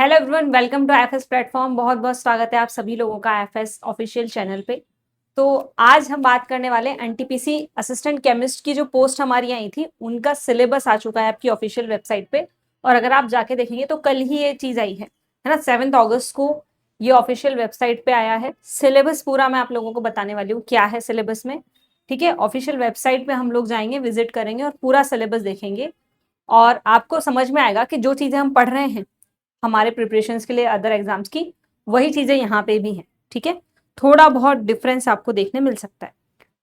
Hello everyone, welcome to FS platform. बहुत बहुत स्वागत है आप सभी लोगों का एफएस ऑफिशियल चैनल पे। तो आज हम बात करने वाले हैं एनटीपीसी असिस्टेंट केमिस्ट की जो पोस्ट हमारी आई थी उनका सिलेबस आ चुका है आपकी ऑफिशियल वेबसाइट पे। और अगर आप जाके देखेंगे तो कल ही ये चीज आई है ना, 7 अगस्त को ये ऑफिशियल वेबसाइट पे आया है। सिलेबस पूरा मैं आप लोगों को बताने वाली हूँ क्या है सिलेबस में। ठीक है, ऑफिशियल वेबसाइट पे हम लोग जाएंगे, विजिट करेंगे और पूरा सिलेबस देखेंगे और आपको समझ में आएगा कि जो चीजें हम पढ़ रहे हैं हमारे प्रिपरेशंस के लिए अदर एग्जाम्स की, वही चीजें यहाँ पे भी हैं। ठीक है, थोड़ा बहुत डिफरेंस आपको देखने मिल सकता है।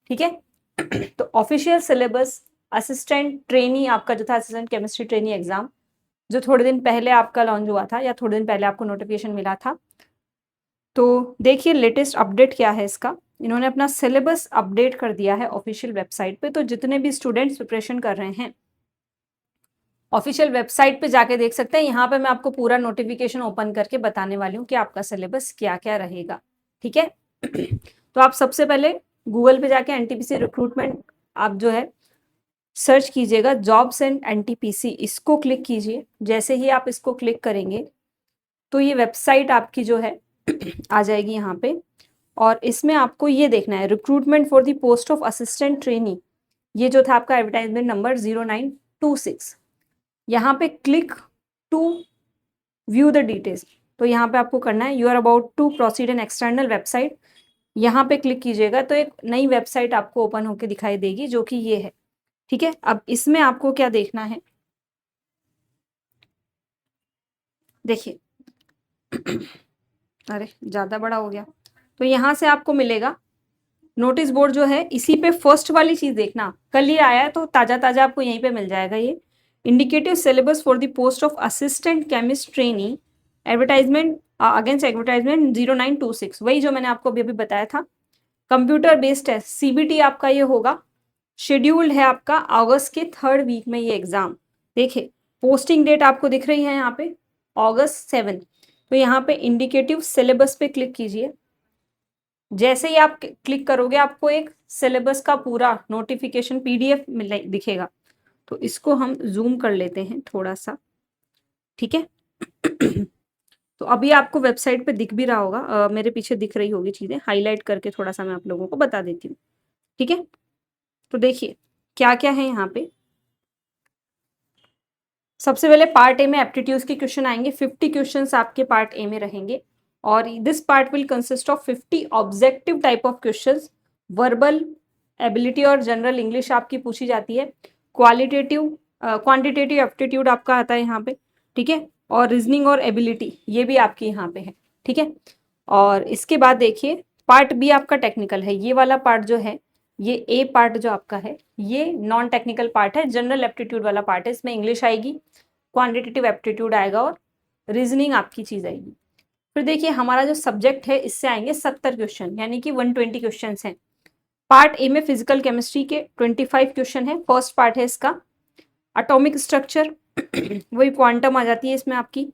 ठीक है तो ऑफिशियल सिलेबस असिस्टेंट ट्रेनी आपका जो था, असिस्टेंट केमिस्ट्री ट्रेनी एग्जाम, जो थोड़े दिन पहले आपका लॉन्च हुआ था या थोड़े दिन पहले आपको नोटिफिकेशन मिला था। तो देखिए लेटेस्ट अपडेट क्या है इसका। इन्होंने अपना सिलेबस अपडेट कर दिया है ऑफिशियल वेबसाइट पे। तो जितने भी स्टूडेंट्स प्रिपरेशन कर रहे हैं ऑफिशियल वेबसाइट पे जाके देख सकते हैं। यहाँ पे मैं आपको पूरा नोटिफिकेशन ओपन करके बताने वाली हूँ कि आपका सिलेबस क्या क्या रहेगा। ठीक है तो आप सबसे पहले गूगल पे जाके एनटीपीसी रिक्रूटमेंट आप जो है सर्च कीजिएगा, जॉब्स एंड एनटीपीसी, इसको क्लिक कीजिए। जैसे ही आप इसको क्लिक करेंगे तो ये वेबसाइट आपकी जो है आ जाएगी यहाँ पे। और इसमें आपको ये देखना है recruitment for the post of assistant trainee, ये जो था आपका एडवर्टाइजमेंट नंबर 0926। यहाँ पे click to view the details, तो यहाँ पे आपको करना है you are about to proceed an external website. यहाँ पे क्लिक कीजिएगा तो एक नई वेबसाइट आपको ओपन होकर दिखाई देगी जो कि ये है। ठीक है, अब इसमें आपको क्या देखना है, देखिए अरे ज़्यादा बड़ा हो गया। तो यहाँ से आपको मिलेगा नोटिस बोर्ड जो है, इसी पे फर्स्ट वाली चीज़ देखना, कल ये आया है तो ताज़ा ताज़ा आपको यहीं पे मिल जाएगा ये। Indicative syllabus for the post of assistant chemist trainee, advertisement against advertisement 0926, वही जो मैंने आपको अभी अभी बताया था। कंप्यूटर बेस्ड टेस्ट सीबीटी आपका ये होगा। शेड्यूल्ड है आपका अगस्त के 3rd वीक में ये एग्जाम। देखिए पोस्टिंग डेट आपको दिख रही है यहाँ पे अगस्त 7। तो यहाँ पे इंडिकेटिव सिलेबस पे क्लिक कीजिए। जैसे ही आप क्लिक करोगे आपको एक सिलेबस का पूरा नोटिफिकेशन पीडीएफ दिखेगा। तो इसको हम जूम कर लेते हैं थोड़ा सा। ठीक है तो अभी आपको वेबसाइट पे दिख भी रहा होगा, मेरे पीछे दिख रही होगी चीजें, हाईलाइट करके थोड़ा सा मैं आप लोगों को बता देती हूँ। ठीक है, तो देखिए क्या क्या है यहाँ पे। सबसे पहले पार्ट ए में एप्टीट्यूड्स के क्वेश्चन आएंगे। 50 क्वेश्चंस आपके पार्ट ए में रहेंगे और this part will consist of 50 objective type of questions. Verbal ability और जनरल इंग्लिश आपकी पूछी जाती है। क्वांटिटेटिव एप्टीट्यूड आपका आता है यहाँ पे। ठीक है, और रीजनिंग और एबिलिटी ये भी आपकी यहाँ पे है। ठीक है, और इसके बाद देखिए पार्ट बी आपका टेक्निकल है। ये वाला पार्ट जो है, ये ए पार्ट जो आपका है ये नॉन टेक्निकल पार्ट है, जनरल एप्टीट्यूड वाला पार्ट है। इसमें इंग्लिश आएगी, क्वांटिटेटिव एप्टीट्यूड आएगा और रीजनिंग आपकी चीज आएगी। फिर देखिए हमारा जो सब्जेक्ट है इससे आएंगे 70 क्वेश्चन, यानी कि 120 क्वेश्चन हैं। पार्ट ए में फिजिकल केमिस्ट्री के 25 क्वेश्चन है। फर्स्ट पार्ट है इसका एटॉमिक स्ट्रक्चर वही क्वांटम आ जाती है इसमें आपकी।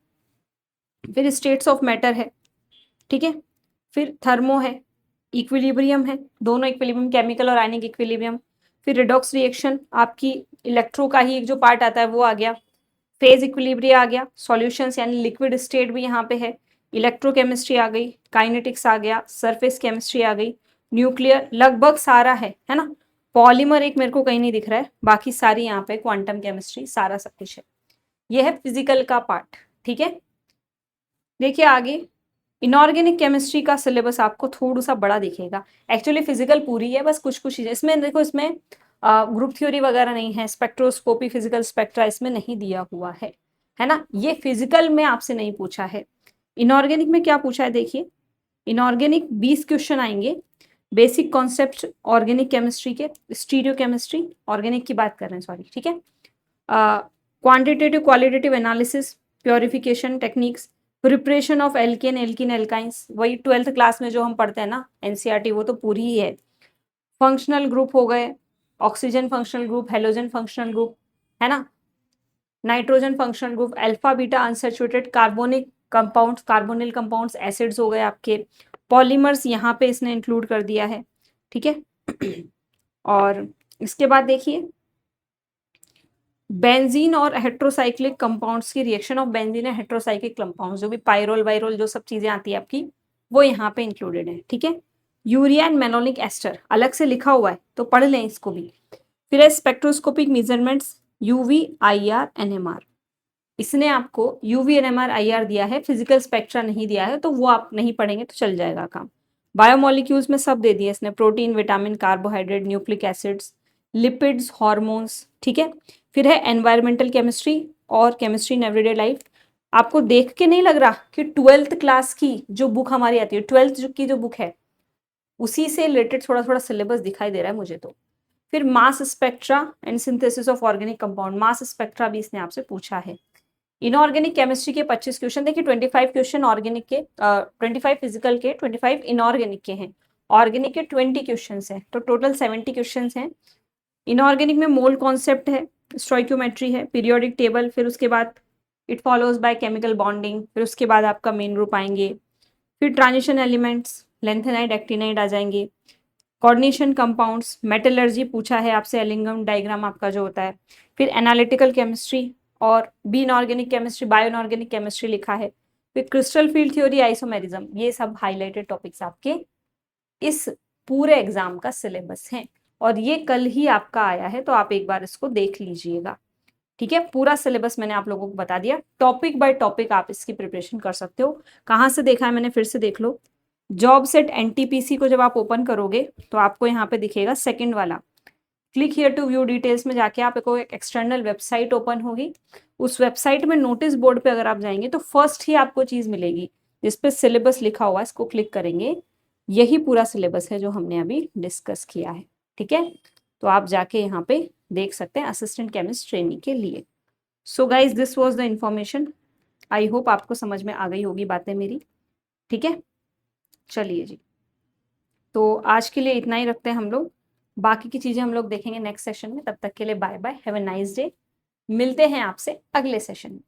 फिर स्टेट्स ऑफ मैटर है। ठीक है, फिर थर्मो है, इक्विलिब्रियम है, दोनों इक्विलिब्रियम, केमिकल और आयनिक इक्विलिब्रियम। फिर रिडॉक्स रिएक्शन आपकी इलेक्ट्रो का ही एक जो पार्ट आता है वो आ गया। फेज इक्विलिब्रिया आ गया। सॉल्यूशंस यानी लिक्विड स्टेट भी यहाँ पे है। इलेक्ट्रोकेमिस्ट्री आ गई, काइनेटिक्स आ गया, सरफेस केमिस्ट्री आ गई, न्यूक्लियर लगभग सारा है ना। पॉलीमर एक मेरे को कहीं नहीं दिख रहा है, बाकी सारी यहाँ पे क्वांटम केमिस्ट्री सारा सब कुछ है। ये है फिजिकल का पार्ट। ठीक है, देखिए आगे इनऑर्गेनिक केमिस्ट्री का सिलेबस आपको थोड़ा सा बड़ा दिखेगा। एक्चुअली फिजिकल पूरी है, बस कुछ कुछ चीजें इसमें देखो, इसमें ग्रुप थ्योरी वगैरह नहीं है, स्पेक्ट्रोस्कोपी फिजिकल स्पेक्ट्रा इसमें नहीं दिया हुआ है ना। ये फिजिकल में आपसे नहीं पूछा है। इनऑर्गेनिक में क्या पूछा है देखिए, इनऑर्गेनिक 20 क्वेश्चन आएंगे। बेसिक कॉन्सेप्ट ऑर्गेनिक केमिस्ट्री के, स्टीरियो केमिस्ट्री ऑर्गेनिक की बात कर रहे हैं, सॉरी। ठीक है, quantitative qualitative analysis, purification techniques, preparation of alkane alkene alkynes, वही 12th क्लास में जो हम पढ़ते हैं ना एनसीईआरटी, वो तो पूरी ही है। फंक्शनल ग्रुप हो गए, oxygen functional group, halogen functional group, है ना, nitrogen functional group, alpha beta unsaturated carbonic compounds, carbonyl compounds, acids हो गए आपके। पॉलीमर्स यहाँ पे इसने इंक्लूड कर दिया है। ठीक है और इसके बाद देखिए बेंजीन और हेट्रोसाइक्लिक कंपाउंड्स की reaction of benzene and heterocyclic compounds, जो भी पायरोल वायरोल जो सब चीजें आती है आपकी, वो यहाँ पे इंक्लूडेड है, ठीक है। यूरिया एंड मेनोलिक एस्टर अलग से लिखा हुआ है तो पढ़ लें इसको भी। फिर है spectroscopic measurements, UV, IR, NMR. इसने आपको यूवी, एनएमआर, आईआर दिया है, फिजिकल स्पेक्ट्रा नहीं दिया है, तो वो आप नहीं पढ़ेंगे तो चल जाएगा काम। बायोमोलिक्यूल्स में सब दे दिए इसने, protein, vitamin, carbohydrate, nucleic acids, lipids, hormones, ठीक है। फिर है एनवायरमेंटल केमिस्ट्री और केमिस्ट्री इन एवरीडे लाइफ। आपको देख के नहीं लग रहा कि 12th क्लास की जो बुक हमारी आती है, 12th की जो बुक है उसी से रिलेटेड थोड़ा थोड़ा सिलेबस दिखाई दे रहा है मुझे तो। फिर mass spectra and synthesis of organic compound, mass spectra भी इसने आपसे पूछा है। इनऑर्गेनिक केमिस्ट्री के 25 क्वेश्चन, देखिए 25 क्वेश्चन ऑर्गेनिक के, 25 फिजिकल के, 25 इनऑर्गेनिक के हैं। ऑर्गेनिक के 20 क्वेश्चन हैं, तो टोटल 70 क्वेश्चन हैं। इनऑर्गेनिक में मोल कॉन्सेप्ट है, स्टोइक्योमेट्री है, पीरियोडिक टेबल, फिर उसके बाद it follows by chemical bonding, फिर उसके बाद आपका मेन ग्रुप आएंगे, फिर ट्रांजिशन एलिमेंट्स, लेंथेनाइड, एक्टिनाइड आ जाएंगे, कोऑर्डिनेशन कंपाउंड्स, मेटलर्जी पूछा है आपसे, एलिंगम डायग्राम आपका जो होता है, फिर एनालिटिकल केमिस्ट्री और B inorganic chemistry, bio inorganic chemistry लिखा है, फिर क्रिस्टल फील्ड थ्योरी, आइसोमेरिज्म। ये सब हाईलाइटेड टॉपिक्स आपके इस पूरे एग्जाम का सिलेबस है और ये कल ही आपका आया है, तो आप एक बार इसको देख लीजिएगा, ठीक है। पूरा सिलेबस मैंने आप लोगों को बता दिया, टॉपिक बाय टॉपिक आप इसकी प्रिपरेशन कर सकते हो। कहाँ से देखा है मैंने, फिर से देख लो। जॉब सेट एनटीपीसी को जब आप ओपन करोगे तो आपको यहाँ पे दिखेगा सेकंड वाला, click here to view details में जाके आपको एक एक्सटर्नल वेबसाइट ओपन होगी। उस वेबसाइट में नोटिस बोर्ड पे अगर आप जाएंगे तो फर्स्ट ही आपको चीज मिलेगी जिसपे सिलेबस लिखा हुआ है, इसको क्लिक करेंगे, यही पूरा सिलेबस है जो हमने अभी डिस्कस किया है, ठीक है। तो आप जाके यहाँ पे देख सकते हैं असिस्टेंट केमिस्ट ट्रेनिंग के लिए। So guys this was the information, I hope आपको समझ में आ गई होगी बातें मेरी, ठीक है। चलिए जी, तो आज के लिए इतना ही रखते हैं हम लोग, बाकी की चीजें हम लोग देखेंगे नेक्स्ट सेशन में। तब तक के लिए bye bye, have a nice day, मिलते हैं आपसे अगले सेशन में।